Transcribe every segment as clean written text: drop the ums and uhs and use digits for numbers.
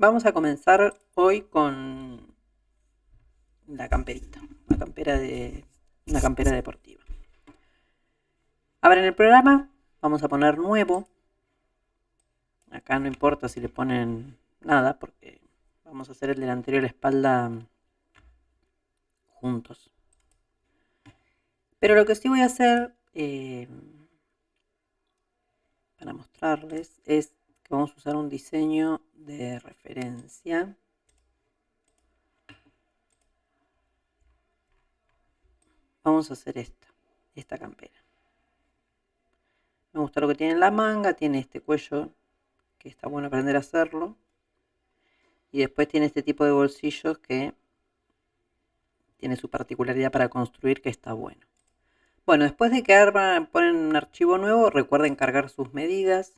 Vamos a comenzar hoy con la camperita, una campera deportiva. Abren el programa, vamos a poner nuevo. Acá no importa si le ponen nada porque vamos a hacer el delantero y la espalda juntos. Pero lo que sí voy a hacer para mostrarles es que vamos a usar un diseño de referencia. Vamos a hacer esta campera. Me gusta lo que tiene en la manga, tiene este cuello que está bueno aprender a hacerlo. Y después tiene este tipo de bolsillos que tiene su particularidad para construir que está bueno. Bueno, después de que ponen un archivo nuevo, recuerden cargar sus medidas.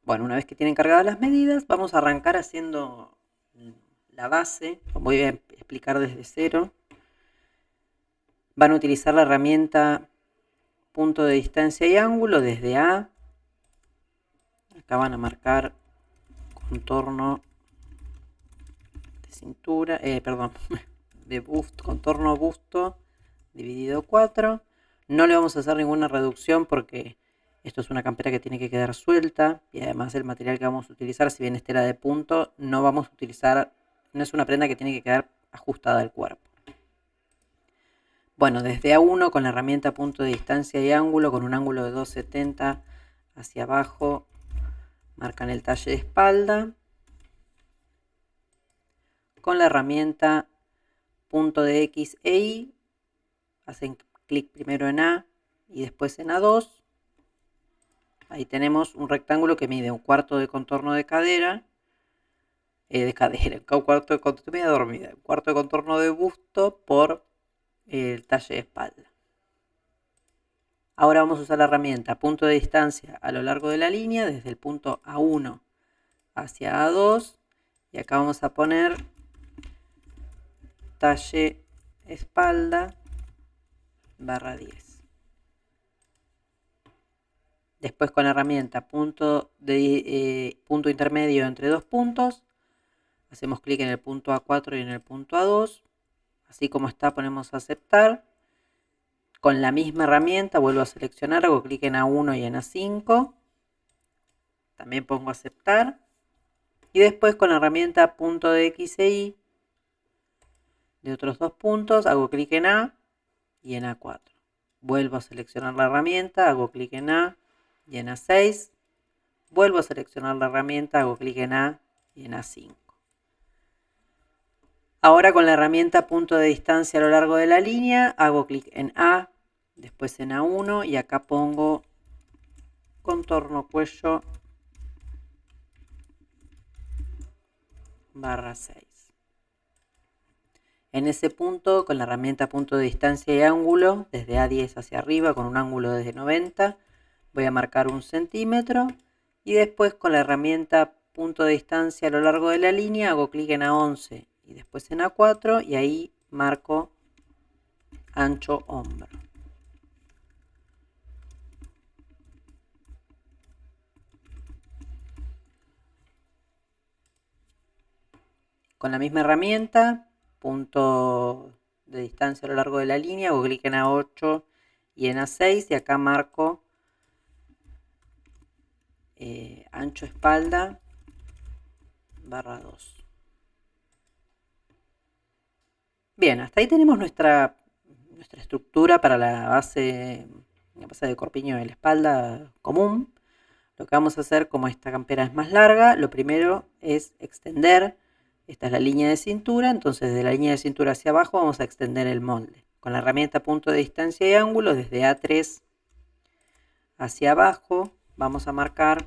Bueno, una vez que tienen cargadas las medidas, vamos a arrancar haciendo la base. Voy a explicar desde cero. Van a utilizar la herramienta punto de distancia y ángulo desde A. Acá van a marcar contorno de cintura, de busto, contorno busto dividido 4. No le vamos a hacer ninguna reducción porque esto es una campera que tiene que quedar suelta y además el material que vamos a utilizar, si bien es tela de punto, no vamos a utilizar, no es una prenda que tiene que quedar ajustada al cuerpo. Bueno, desde A1 con la herramienta punto de distancia y ángulo, con un ángulo de 270 hacia abajo, marcan el talle de espalda. Con la herramienta punto de X e Y, hacen clic primero en A y después en A2. Ahí tenemos un rectángulo que mide un cuarto de contorno de cadera, un cuarto de contorno, media dormida, un cuarto de contorno de busto por el talle de espalda. Ahora vamos a usar la herramienta punto de distancia a lo largo de la línea, desde el punto A1 hacia A2, y acá vamos a poner talle espalda barra 10. Después con la herramienta punto intermedio entre dos puntos, hacemos clic en el punto A4 y en el punto A2. Así como está ponemos aceptar. Con la misma herramienta vuelvo a seleccionar, hago clic en A1 y en A5. También pongo aceptar. Y después con la herramienta punto de X e Y de otros dos puntos, hago clic en A y en A4. Vuelvo a seleccionar la herramienta, hago clic en A y en A6. Vuelvo a seleccionar la herramienta, hago clic en A y en A5. Ahora con la herramienta punto de distancia a lo largo de la línea, hago clic en A, después en A1 y acá pongo contorno cuello barra 6. En ese punto, con la herramienta punto de distancia y ángulo, desde A10 hacia arriba, con un ángulo desde 90, voy a marcar 1 centímetro. Y después con la herramienta punto de distancia a lo largo de la línea, hago clic en A11 y después en A4 y ahí marco ancho hombro. Con la misma herramienta, punto de distancia a lo largo de la línea, hago clic en A8 y en A6 y acá marco ancho espalda barra 2. Bien, hasta ahí tenemos nuestra estructura para la base de corpiño de la espalda común. Lo que vamos a hacer, como esta campera es más larga, lo primero es extender. Esta es la línea de cintura, entonces de la línea de cintura hacia abajo vamos a extender el molde. Con la herramienta punto de distancia y ángulo, desde A3 hacia abajo, vamos a marcar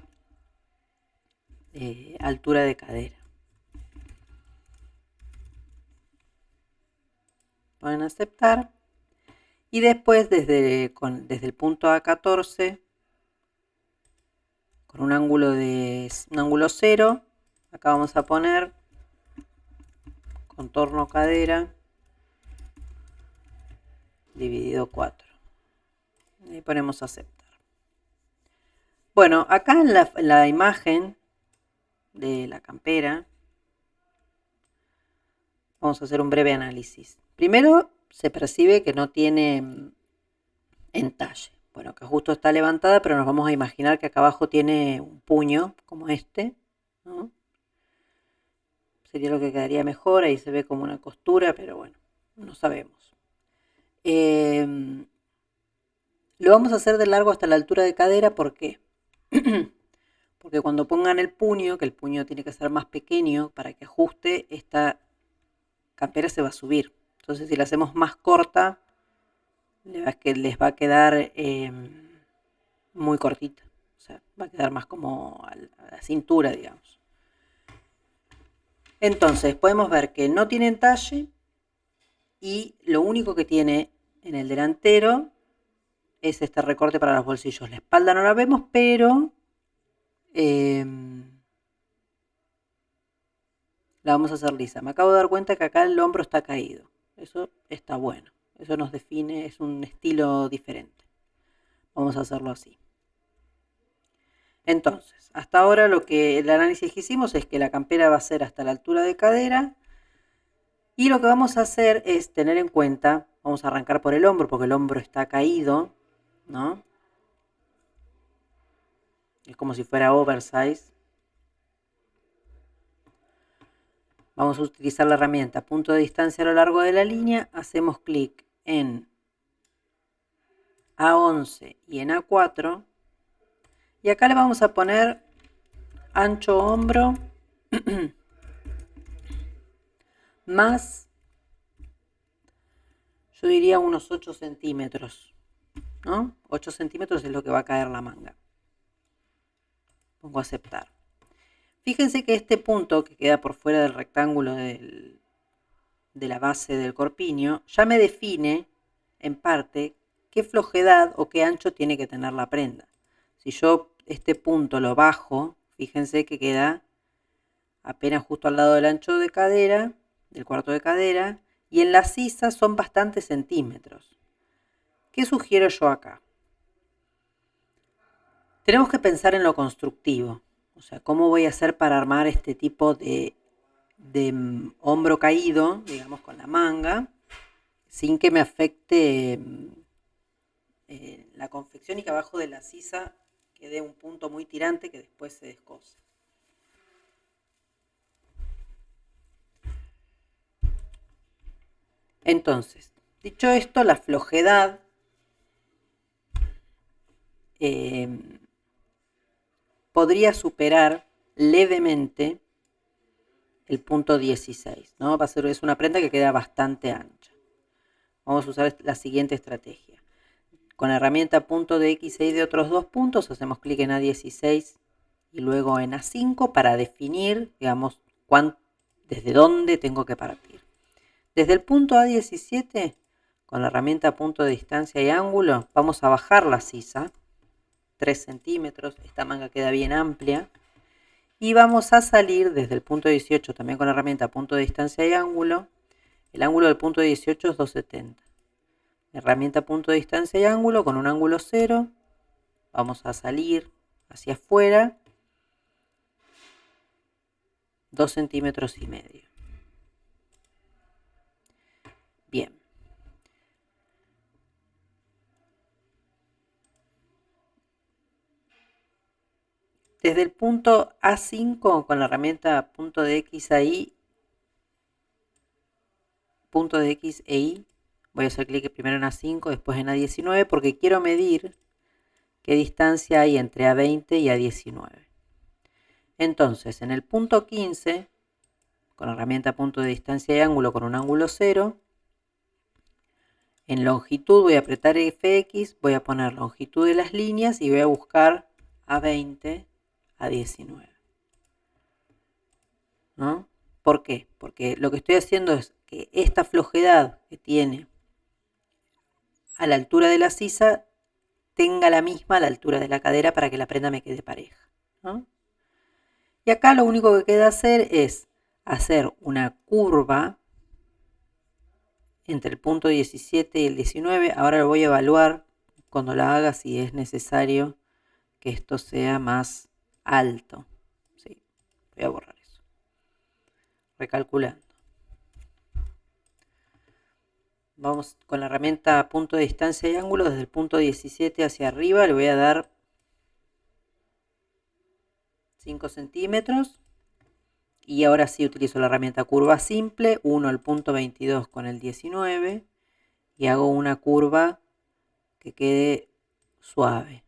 altura de cadera. Pueden aceptar. Y después desde el punto A14, con un ángulo 0, acá vamos a poner contorno cadera dividido 4. Y ponemos aceptar. Bueno, acá en la imagen de la campera vamos a hacer un breve análisis. Primero se percibe que no tiene entalle. Bueno, que justo está levantada, pero nos vamos a imaginar que acá abajo tiene un puño como este, ¿no? Sería lo que quedaría mejor, ahí se ve como una costura, pero bueno, no sabemos. Lo vamos a hacer de largo hasta la altura de cadera, ¿por qué? Porque cuando pongan el puño, que el puño tiene que ser más pequeño para que ajuste, esta campera se va a subir. Entonces si la hacemos más corta, les va a quedar muy cortita. O sea, va a quedar más como a la cintura, digamos. Entonces podemos ver que no tiene entalle y lo único que tiene en el delantero es este recorte para los bolsillos. La espalda no la vemos, pero la vamos a hacer lisa. Me acabo de dar cuenta que acá el hombro está caído. Eso está bueno. Eso nos define, es un estilo diferente. Vamos a hacerlo así. Entonces, hasta ahora el análisis que hicimos es que la campera va a ser hasta la altura de cadera. Y lo que vamos a hacer es tener en cuenta, vamos a arrancar por el hombro porque el hombro está caído, ¿no? Es como si fuera oversize. Vamos a utilizar la herramienta punto de distancia a lo largo de la línea. Hacemos clic en A11 y en A4. Y acá le vamos a poner ancho hombro más, yo diría unos 8 centímetros, ¿no? 8 centímetros es lo que va a caer la manga. Pongo aceptar. Fíjense que este punto que queda por fuera del rectángulo de la base del corpiño ya me define en parte qué flojedad o qué ancho tiene que tener la prenda. Si yo este punto lo bajo, fíjense que queda apenas justo al lado del ancho de cadera, del cuarto de cadera, y en la sisa son bastantes centímetros. ¿Qué sugiero yo acá? Tenemos que pensar en lo constructivo, o sea, cómo voy a hacer para armar este tipo de hombro caído, digamos, con la manga, sin que me afecte la confección y que abajo de la sisa quede un punto muy tirante que después se descose. Entonces, dicho esto, la flojedad podría superar levemente el punto 16, ¿no? Es una prenda que queda bastante ancha. Vamos a usar la siguiente estrategia. Con la herramienta punto de X y de otros dos puntos, hacemos clic en A16 y luego en A5 para definir, digamos, desde dónde tengo que partir. Desde el punto A17, con la herramienta punto de distancia y ángulo, vamos a bajar la sisa, 3 centímetros, esta manga queda bien amplia, y vamos a salir desde el punto 18, también con la herramienta punto de distancia y ángulo, el ángulo del punto 18 es 270. Herramienta punto de distancia y ángulo con un ángulo 0, vamos a salir hacia afuera 2 centímetros y medio. Bien. Desde el punto A5 con la herramienta punto de X a Y, punto de X e Y, voy a hacer clic primero en A5, después en A19 porque quiero medir qué distancia hay entre A20 y A19. Entonces, en el punto 15, con la herramienta punto de distancia y ángulo con un ángulo 0, en longitud voy a apretar FX, voy a poner longitud de las líneas y voy a buscar A20, A19. ¿No? ¿Por qué? Porque lo que estoy haciendo es que esta flojedad que tiene a la altura de la sisa tenga la misma a la altura de la cadera para que la prenda me quede pareja, ¿no? Y acá lo único que queda hacer es hacer una curva entre el punto 17 y el 19. Ahora lo voy a evaluar cuando la haga si es necesario que esto sea más alto. Sí, voy a borrar eso. Recalculando. Vamos con la herramienta punto de distancia y ángulo. Desde el punto 17 hacia arriba le voy a dar 5 centímetros. Y ahora sí utilizo la herramienta curva simple. Uno el punto 22 con el 19. Y hago una curva que quede suave.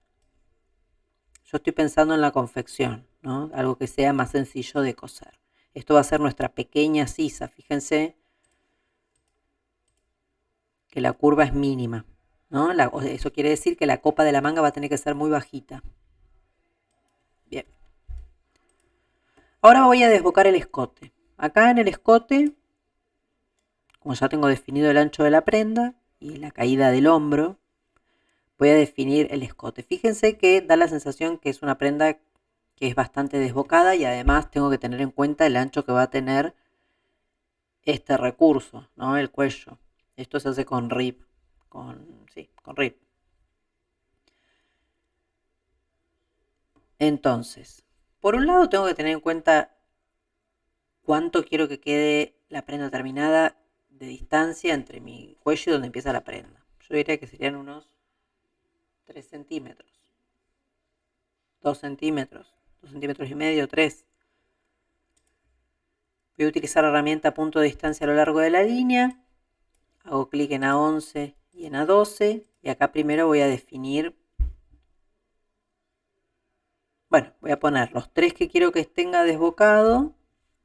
Yo estoy pensando en la confección, ¿no? Algo que sea más sencillo de coser. Esto va a ser nuestra pequeña sisa. Fíjense que la curva es mínima, ¿no? Eso quiere decir que la copa de la manga va a tener que ser muy bajita. Bien. Ahora voy a desbocar el escote. Acá en el escote, como ya tengo definido el ancho de la prenda y la caída del hombro, voy a definir el escote. Fíjense que da la sensación que es una prenda que es bastante desbocada y además tengo que tener en cuenta el ancho que va a tener este recurso, ¿no? El cuello. Esto se hace con RIP. Con RIP. Entonces, por un lado tengo que tener en cuenta cuánto quiero que quede la prenda terminada de distancia entre mi cuello y donde empieza la prenda. Yo diría que serían unos 3 centímetros. 2 centímetros. 2 centímetros y medio, 3. Voy a utilizar la herramienta punto de distancia a lo largo de la línea. Hago clic en A11 y en A12. Y acá primero voy a definir. Bueno, voy a poner los 3 que quiero que tenga desbocado.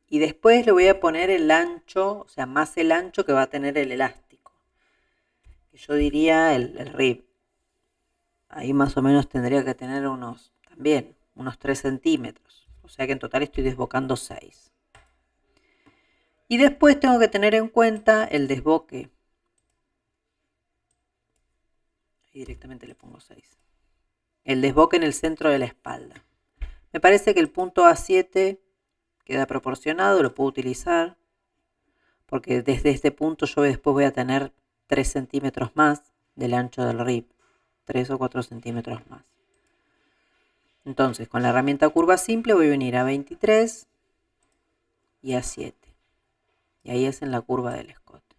Y después le voy a poner el ancho, o sea, más el ancho que va a tener el elástico. Yo diría el rib. Ahí más o menos tendría que tener unos 3 centímetros. O sea que en total estoy desbocando 6. Y después tengo que tener en cuenta el desboque. Ahí directamente le pongo 6. El desboque en el centro de la espalda. Me parece que el punto A7 queda proporcionado, lo puedo utilizar. Porque desde este punto yo después voy a tener 3 centímetros más del ancho del rib. 3 o 4 centímetros más. Entonces, con la herramienta curva simple voy a venir a 23 y a 7. Y ahí es en la curva del escote.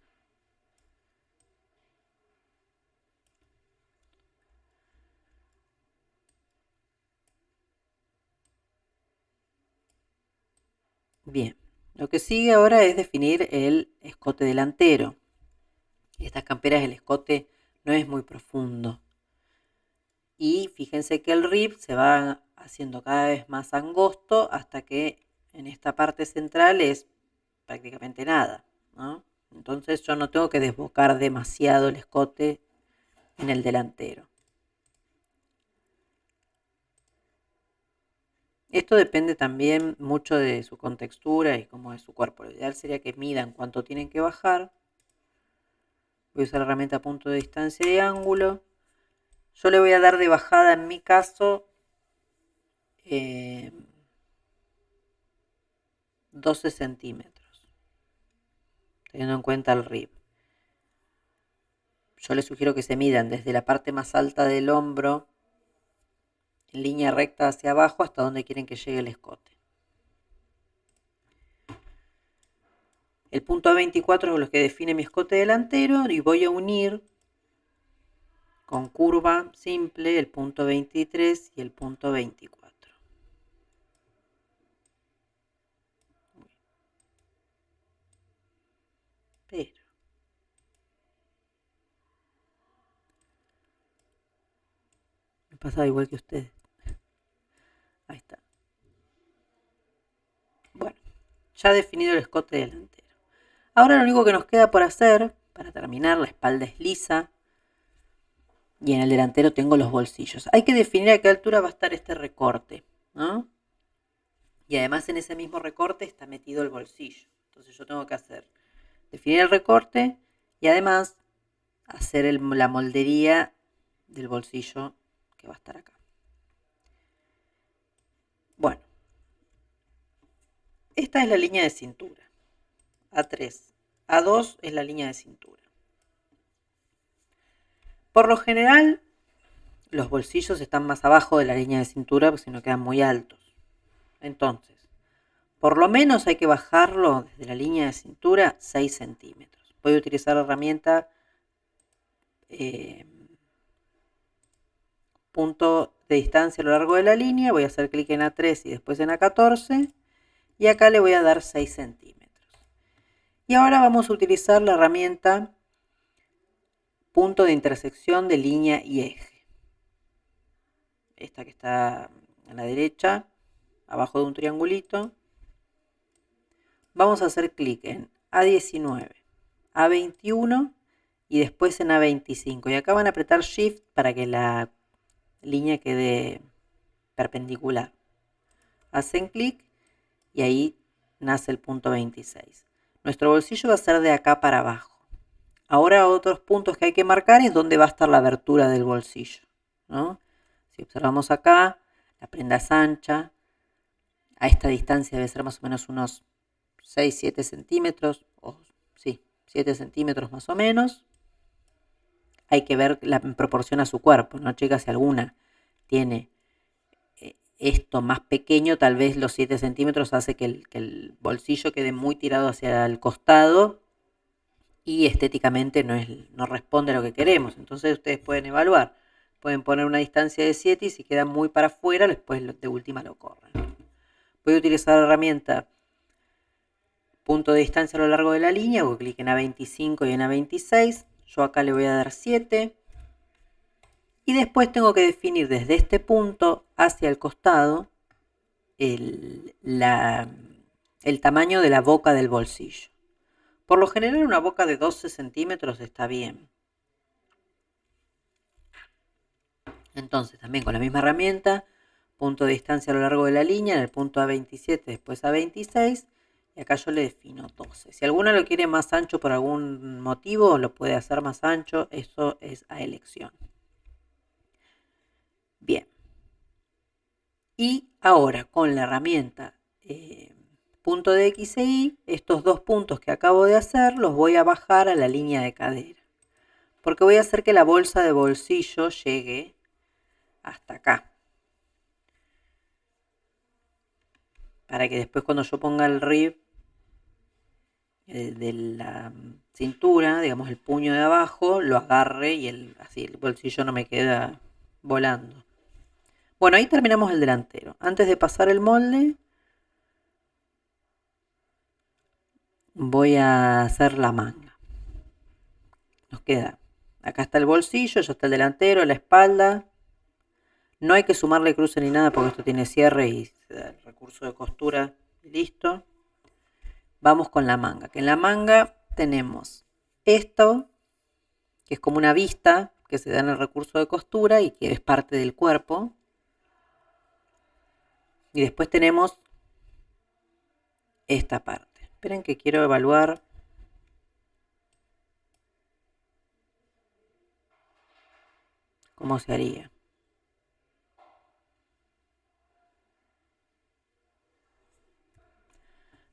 Bien, lo que sigue ahora es definir el escote delantero. Estas camperas el escote no es muy profundo. Y fíjense que el rib se va haciendo cada vez más angosto hasta que en esta parte central es prácticamente nada, ¿no? Entonces yo no tengo que desbocar demasiado el escote en el delantero. Esto depende también mucho de su contextura y cómo es su cuerpo. Lo ideal sería que midan cuánto tienen que bajar. Voy a usar la herramienta punto de distancia y ángulo. Yo le voy a dar de bajada en mi caso 12 centímetros, teniendo en cuenta el rib. Yo les sugiero que se midan desde la parte más alta del hombro en línea recta hacia abajo hasta donde quieren que llegue el escote. El punto A24 es lo que define mi escote delantero y voy a unir con curva simple el punto 23 y el punto 24. Pero me pasa igual que ustedes. Ahí está. Bueno, ya definido el escote delantero. Ahora lo único que nos queda por hacer, para terminar, la espalda es lisa y en el delantero tengo los bolsillos. Hay que definir a qué altura va a estar este recorte, ¿no? Y además en ese mismo recorte está metido el bolsillo. Entonces yo tengo que definir el recorte y además hacer la moldería del bolsillo que va a estar acá. Bueno, esta es la línea de cintura. A3. A2 es la línea de cintura. Por lo general, los bolsillos están más abajo de la línea de cintura porque si no quedan muy altos. Entonces, por lo menos hay que bajarlo desde la línea de cintura 6 centímetros. Voy a utilizar la herramienta punto de distancia a lo largo de la línea. Voy a hacer clic en A3 y después en A14. Y acá le voy a dar 6 centímetros. Y ahora vamos a utilizar la herramienta punto de intersección de línea y eje. Esta que está a la derecha, abajo de un triangulito. Vamos a hacer clic en A19, A21 y después en A25. Y acá van a apretar Shift para que la línea quede perpendicular. Hacen clic y ahí nace el punto 26. Nuestro bolsillo va a ser de acá para abajo. Ahora otros puntos que hay que marcar es dónde va a estar la abertura del bolsillo, ¿no? Si observamos acá, la prenda es ancha. A esta distancia debe ser más o menos unos 6-7 centímetros. Sí, 7 centímetros más o menos. Hay que ver en proporción a su cuerpo, ¿no, chicas? Si alguna tiene esto más pequeño, tal vez los 7 centímetros hace que el bolsillo quede muy tirado hacia el costado y estéticamente no responde a lo que queremos. Entonces ustedes pueden evaluar. Pueden poner una distancia de 7 y si queda muy para afuera, después de última lo corren. Voy a utilizar la herramienta punto de distancia a lo largo de la línea. Hago clic en A25 y en A26. Yo acá le voy a dar 7. Y después tengo que definir desde este punto hacia el costado el tamaño de la boca del bolsillo. Por lo general una boca de 12 centímetros está bien. Entonces también con la misma herramienta, punto de distancia a lo largo de la línea, en el punto A27, después A26, y acá yo le defino 12. Si alguno lo quiere más ancho por algún motivo, lo puede hacer más ancho, eso es a elección. Bien. Y ahora con la herramienta punto de X e Y, estos dos puntos que acabo de hacer los voy a bajar a la línea de cadera. Porque voy a hacer que la bolsa de bolsillo llegue hasta acá. Para que después cuando yo ponga el rib de la cintura, digamos el puño de abajo, lo agarre y así el bolsillo no me queda volando. Bueno, ahí terminamos el delantero. Antes de pasar el molde, voy a hacer la manga. Nos queda, acá está el bolsillo, ya está el delantero, la espalda. No hay que sumarle cruce ni nada porque esto tiene cierre y se da el recurso de costura y listo. Vamos con la manga, que en la manga tenemos esto, que es como una vista que se da en el recurso de costura y que es parte del cuerpo. Y después tenemos esta parte. Esperen que quiero evaluar. ¿Cómo se haría?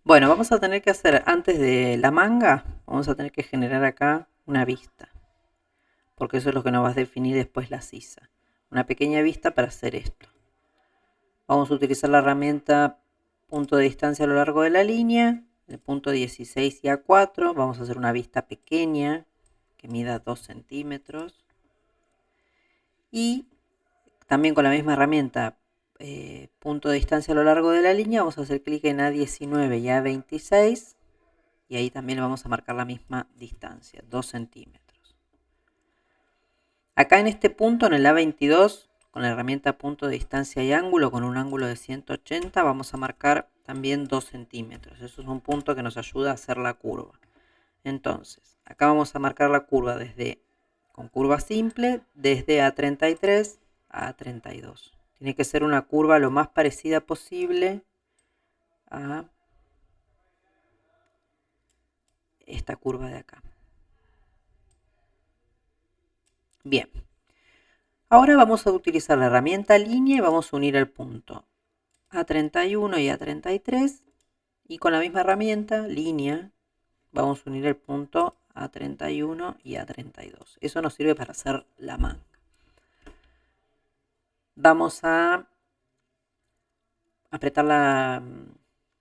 Bueno, vamos a tener que hacer, antes de la manga, vamos a tener que generar acá una vista. Porque eso es lo que nos va a definir después la sisa. Una pequeña vista para hacer esto. Vamos a utilizar la herramienta punto de distancia a lo largo de la línea. El punto 16 y A4. Vamos a hacer una vista pequeña que mida 2 centímetros. Y también con la misma herramienta punto de distancia a lo largo de la línea, vamos a hacer clic en A19 y A26 y ahí también le vamos a marcar la misma distancia, 2 centímetros. Acá en este punto, en el A22, con la herramienta punto de distancia y ángulo, con un ángulo de 180, vamos a marcar también 2 centímetros. Eso es un punto que nos ayuda a hacer la curva. Entonces, acá vamos a marcar la curva con curva simple, desde A33 a A32. Tiene que ser una curva lo más parecida posible a esta curva de acá. Bien. Ahora vamos a utilizar la herramienta línea y vamos a unir el punto A31 y A33. Y con la misma herramienta, línea, vamos a unir el punto A31 y A32. Eso nos sirve para hacer la manga. Vamos a apretar la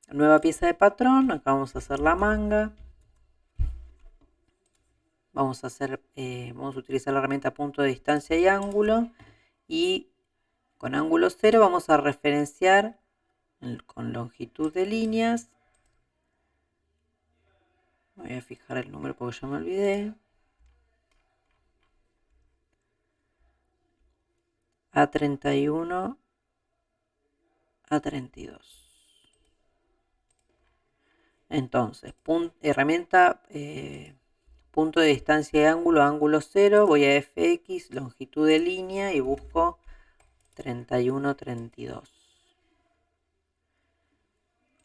nueva pieza de patrón. Acá vamos a hacer la manga. Vamos a utilizar la herramienta punto de distancia y ángulo. Y con ángulo 0 vamos a referenciar con longitud de líneas. Voy a fijar el número porque ya me olvidé. A31, A32. Entonces, herramienta punto de distancia y ángulo, ángulo 0. Voy a FX, longitud de línea y busco 31, 32.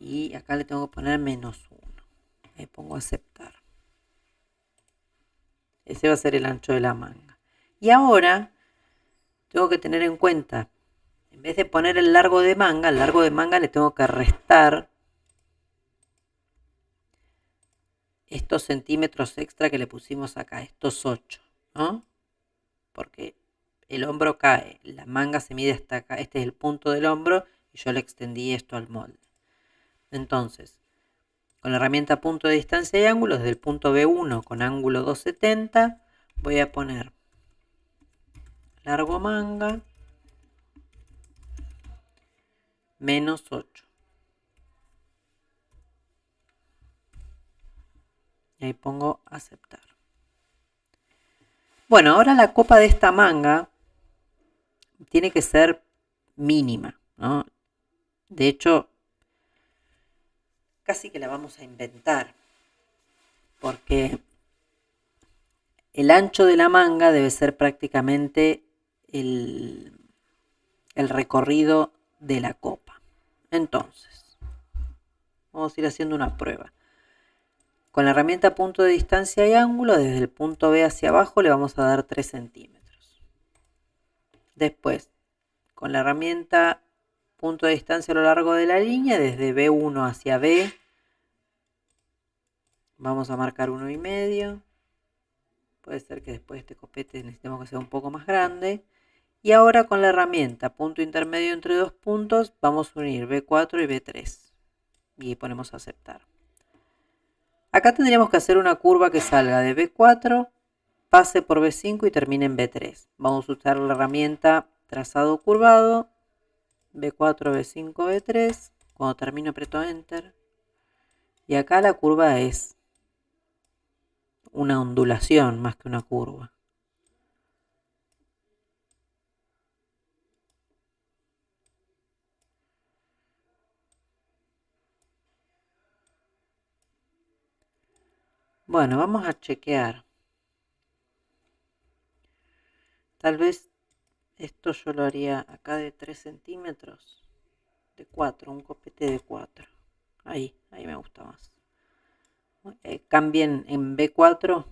Y acá le tengo que poner -1. Ahí pongo aceptar. Ese va a ser el ancho de la manga. Y ahora tengo que tener en cuenta, en vez de poner el largo de manga le tengo que restar estos centímetros extra que le pusimos acá, estos 8, ¿no? Porque el hombro cae, la manga se mide hasta acá, este es el punto del hombro y yo le extendí esto al molde. Entonces, con la herramienta punto de distancia y ángulo, desde el punto B1 con ángulo 270, voy a poner largo manga -8. Y ahí pongo aceptar. Bueno, ahora la copa de esta manga tiene que ser mínima, ¿no? De hecho, casi que la vamos a inventar, porque el ancho de la manga debe ser prácticamente el recorrido de la copa. Entonces, vamos a ir haciendo una prueba. Con la herramienta punto de distancia y ángulo, desde el punto B hacia abajo le vamos a dar 3 centímetros. Después, con la herramienta punto de distancia a lo largo de la línea, desde B1 hacia B, vamos a marcar 1,5. Puede ser que después de este copete necesitemos que sea un poco más grande. Y ahora con la herramienta punto intermedio entre dos puntos, vamos a unir B4 y B3. Y ponemos aceptar. Acá tendríamos que hacer una curva que salga de B4, pase por B5 y termine en B3. Vamos a usar la herramienta trazado curvado, B4, B5, B3. Cuando termino aprieto Enter. Y acá la curva es una ondulación más que una curva. Bueno, vamos a chequear. Tal vez esto yo lo haría acá de 3 centímetros. De 4, un copete de 4. Ahí me gusta más. Cambien en B4,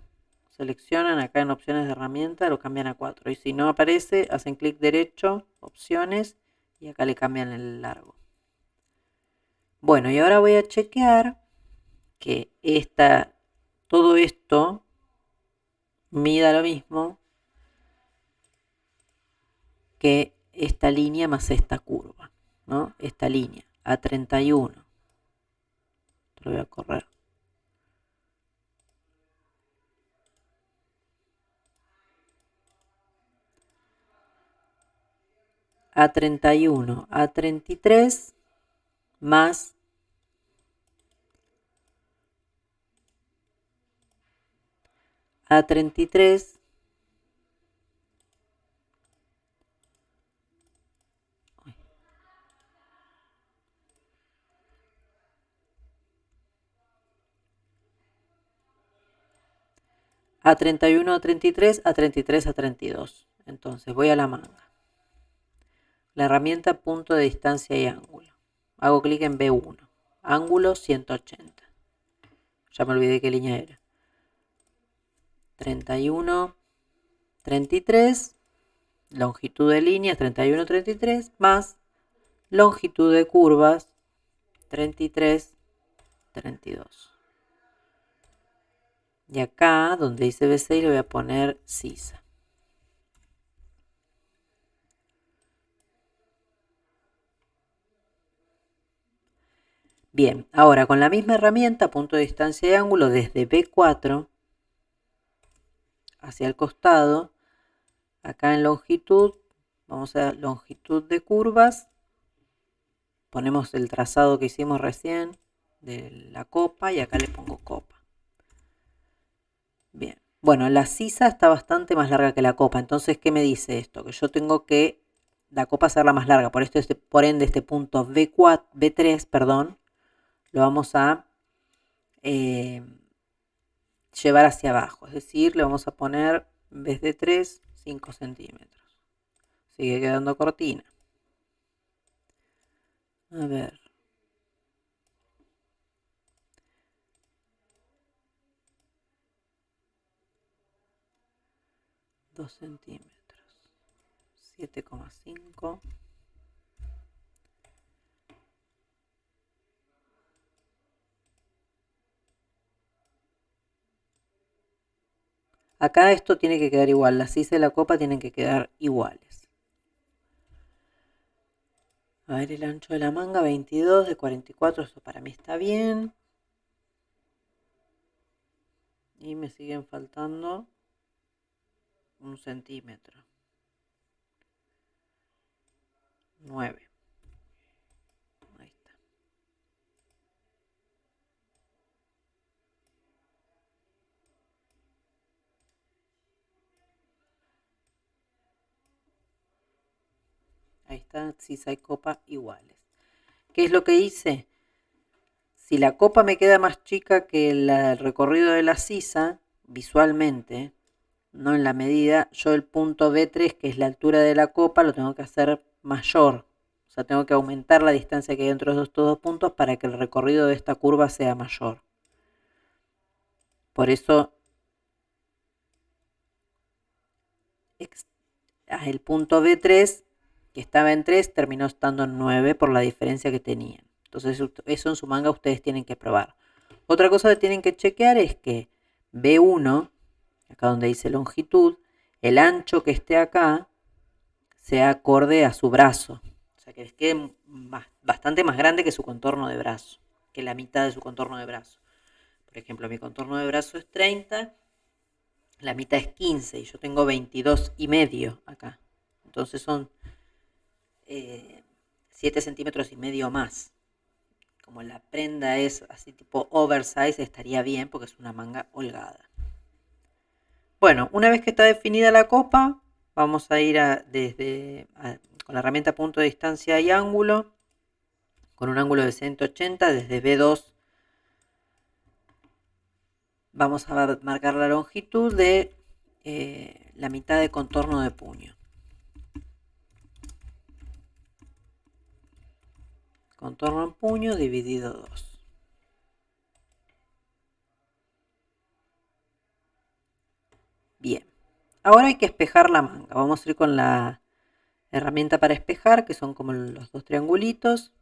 seleccionan acá en opciones de herramienta, lo cambian a 4. Y si no aparece, hacen clic derecho, opciones, y acá le cambian el largo. Bueno, y ahora voy a chequear que todo esto mida lo mismo que esta línea más esta curva, ¿no? Esta línea, A31. Lo voy a correr. A31, A33 más A33 A31, A33, A33, A32. Entonces voy a la manga. La herramienta punto de distancia y ángulo. Hago clic en B1. Ángulo 180. Ya me olvidé qué línea era. 31, 33. Longitud de líneas 31, 33. Más longitud de curvas 33, 32. Y acá, donde dice B6, le voy a poner sisa. Bien, ahora con la misma herramienta, punto de distancia y ángulo, desde B4 hacia el costado, acá en longitud, vamos a longitud de curvas, ponemos el trazado que hicimos recién de la copa y acá le pongo copa. Bien, bueno, la sisa está bastante más larga que la copa, entonces, ¿qué me dice esto? Que yo tengo que la copa hacerla más larga, por ende este punto B3, perdón, lo vamos a llevar hacia abajo, es decir, le vamos a poner en vez de 3, 5 centímetros. Sigue quedando cortina. A ver. Dos centímetros. 7,5. Acá esto tiene que quedar igual. La sisa y la copa tienen que quedar iguales. A ver, el ancho de la manga, 22 de 44. Eso para mí está bien. Y me siguen faltando 1 centímetro. 9. Ahí está. Ahí está, sisa y copa iguales. ¿Qué es lo que hice? Si la copa me queda más chica que el recorrido de la sisa, visualmente, no en la medida, yo el punto B3, que es la altura de la copa, lo tengo que hacer mayor. O sea, tengo que aumentar la distancia que hay entre estos dos puntos para que el recorrido de esta curva sea mayor. Por eso el punto B3, que estaba en 3, terminó estando en 9 por la diferencia que tenían. Entonces eso en su manga ustedes tienen que probar. Otra cosa que tienen que chequear es que B1, acá donde dice longitud, el ancho que esté acá sea acorde a su brazo. O sea, que les quede bastante más grande que su contorno de brazo, que la mitad de su contorno de brazo. Por ejemplo, mi contorno de brazo es 30, la mitad es 15 y yo tengo 22,5 acá. Entonces son 7 centímetros y medio más. Como la prenda es así tipo oversize, estaría bien porque es una manga holgada. Bueno, una vez que está definida la copa, vamos a ir con la herramienta punto de distancia y ángulo, con un ángulo de 180 desde B2. Vamos a marcar la longitud de la mitad de contorno de puño. Contorno en puño dividido 2. Bien. Ahora hay que espejar la manga. Vamos a ir con la herramienta para espejar, que son como los dos triangulitos.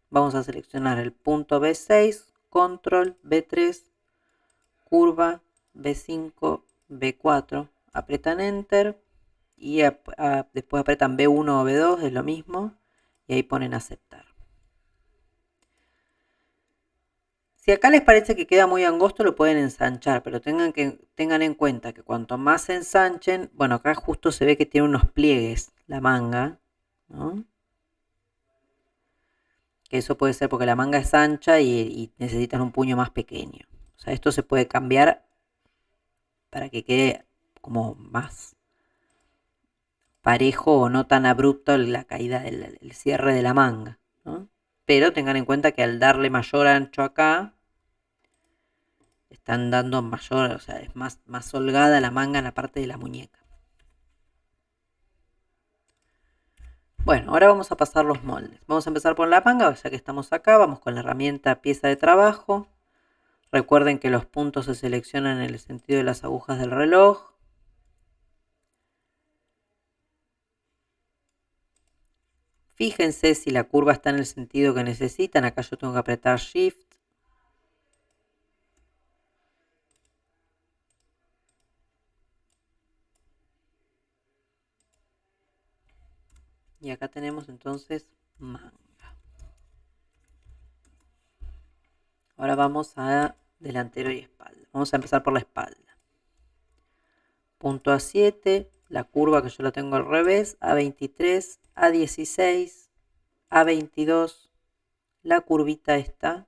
Vamos a seleccionar el punto B6, control, B3, curva, B5, B4. Apretan enter y después apretan B1 o B2, es lo mismo. Y ahí ponen aceptar. Si acá les parece que queda muy angosto, lo pueden ensanchar, pero tengan en cuenta que cuanto más se ensanchen, bueno, acá justo se ve que tiene unos pliegues la manga, ¿no? Que eso puede ser porque la manga es ancha y necesitan un puño más pequeño. O sea, esto se puede cambiar para que quede como más parejo o no tan abrupto la caída del cierre de la manga, ¿no? Pero tengan en cuenta que al darle mayor ancho acá, están dando mayor, o sea, es más holgada la manga en la parte de la muñeca. Bueno, ahora vamos a pasar los moldes. Vamos a empezar por la manga, ya que estamos acá, vamos con la herramienta pieza de trabajo. Recuerden que los puntos se seleccionan en el sentido de las agujas del reloj. Fíjense si la curva está en el sentido que necesitan. Acá yo tengo que apretar Shift. Y acá tenemos entonces manga. Ahora vamos a delantero y espalda. Vamos a empezar por la espalda. Punto A7, la curva que yo la tengo al revés, A23, A16, A22, la curvita está.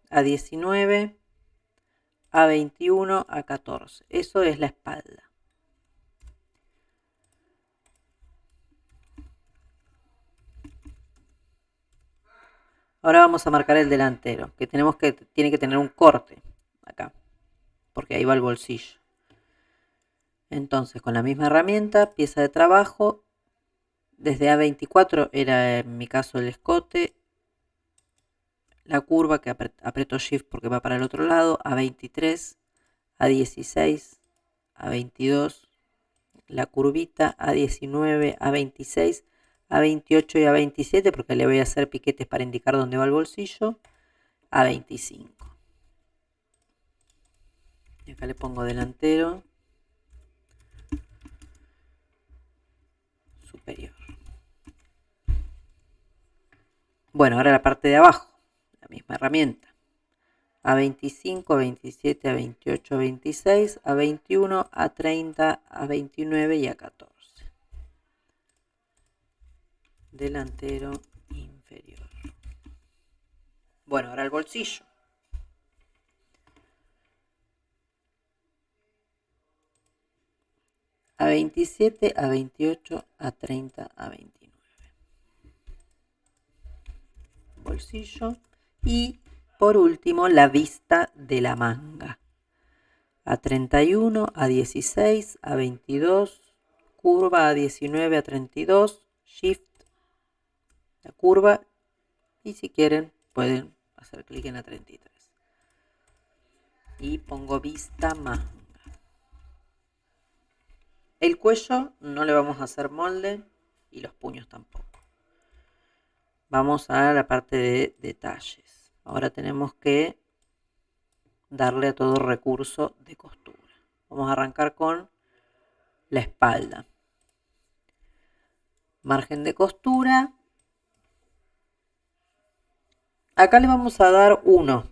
A19, A21, A14. Eso es la espalda. Ahora vamos a marcar el delantero, que tiene que tener un corte acá, porque ahí va el bolsillo. Entonces, con la misma herramienta, pieza de trabajo, desde A24 era en mi caso el escote, la curva que aprieto Shift porque va para el otro lado, A23, A16, A22, la curvita, A19, A26, A28 y A27 porque le voy a hacer piquetes para indicar dónde va el bolsillo, A25. Y acá le pongo delantero superior. Bueno, ahora la parte de abajo, la misma herramienta. A25, A27, A28, A26, A21, A30, A29 y A14. Delantero inferior. Bueno, ahora el bolsillo. A27, A28, A30, A29. Bolsillo. Y por último, la vista de la manga. A31, A16, A22, curva A19, A32, Shift, la curva, y si quieren pueden hacer clic en A33. Y pongo vista manga. El cuello no le vamos a hacer molde y los puños tampoco. Vamos a la parte de detalles. Ahora tenemos que darle a todo recurso de costura. Vamos a arrancar con la espalda. Margen de costura. Acá le vamos a dar 1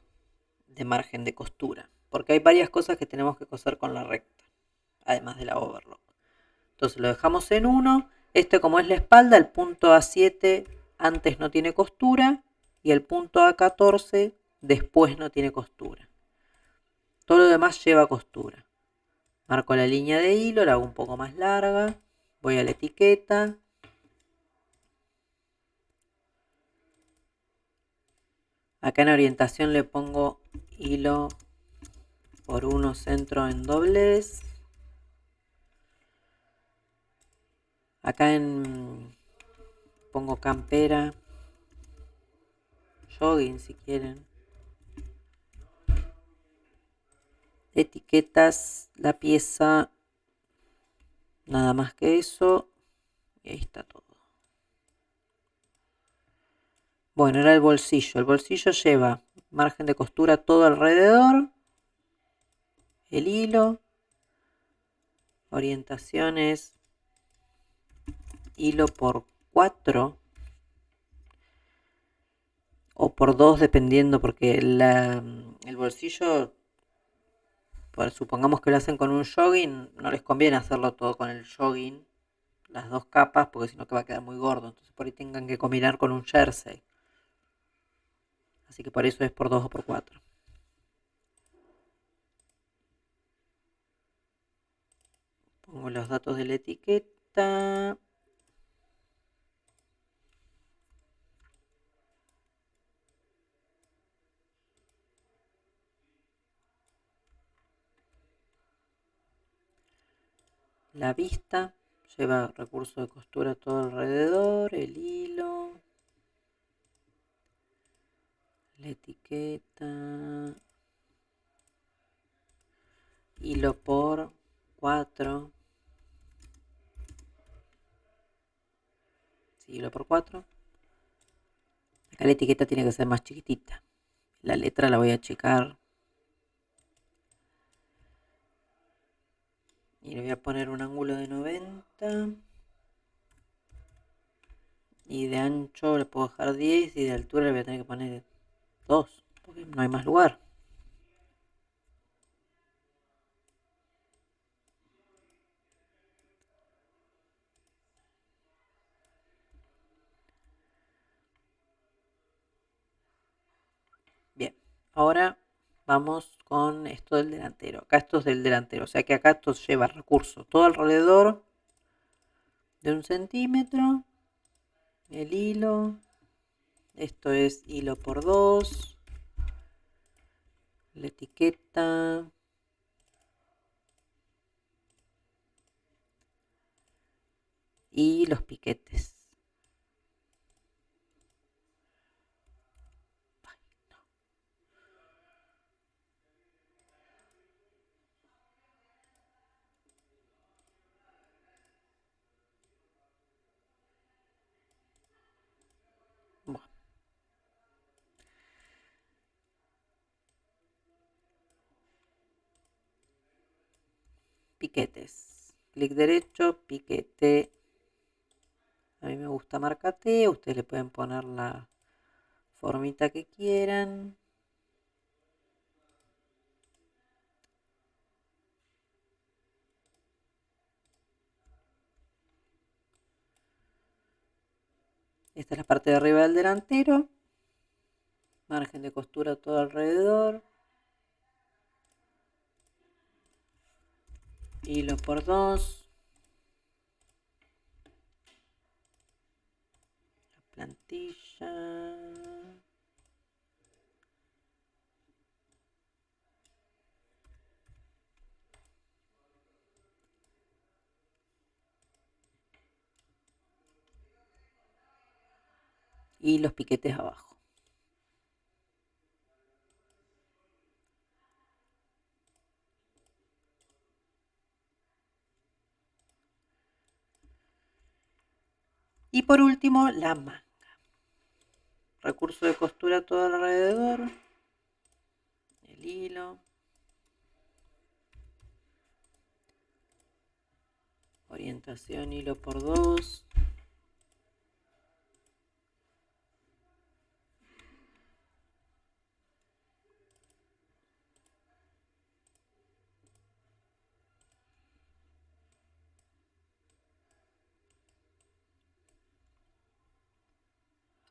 de margen de costura, porque hay varias cosas que tenemos que coser con la recta, además de la overlock. Entonces lo dejamos en 1. Este, como es la espalda, el punto A7 antes no tiene costura y el punto A14 después no tiene costura. Todo lo demás lleva costura. Marco la línea de hilo, la hago un poco más larga, voy a la etiqueta. Acá en orientación le pongo hilo por 1 centro en doblez. Acá pongo campera, jogging si quieren. Etiquetas, la pieza, nada más que eso. Y ahí está todo. Bueno, era el bolsillo. El bolsillo lleva margen de costura todo alrededor. El hilo. Orientaciones. Hilo por 4. O por 2 dependiendo, porque el bolsillo, pues, supongamos que lo hacen con un jogging, no les conviene hacerlo todo con el jogging, las 2 capas, porque si no que va a quedar muy gordo. Entonces por ahí tengan que combinar con un jersey. Así que por eso es por 2 o por 4. Pongo los datos de la etiqueta. La vista lleva recurso de costura todo alrededor, el hilo, la etiqueta, hilo por 4, sí, hilo por 4. Acá la etiqueta tiene que ser más chiquitita, la letra la voy a achicar. Y le voy a poner un ángulo de 90. Y de ancho le puedo dejar 10 y de altura le voy a tener que poner 2, porque no hay más lugar. Bien, ahora vamos con esto del delantero. Acá esto es del delantero, o sea que acá esto lleva recursos todo alrededor de 1 centímetro. El hilo, esto es hilo por 2. La etiqueta y los piquetes. Bueno, piquetes. Clic derecho, piquete. A mí me gusta marca T. Ustedes le pueden poner la formita que quieran. Esta es la parte de arriba del delantero. Margen de costura todo alrededor. Hilo por 2. La plantilla. Y los piquetes abajo. Y por último, la manga. Recurso de costura todo alrededor. El hilo. Orientación hilo por 2.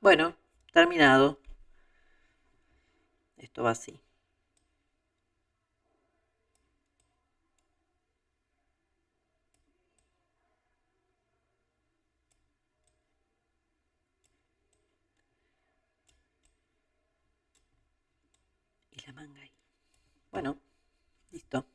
Bueno, terminado. Esto va así. Y la manga ahí. Bueno, listo.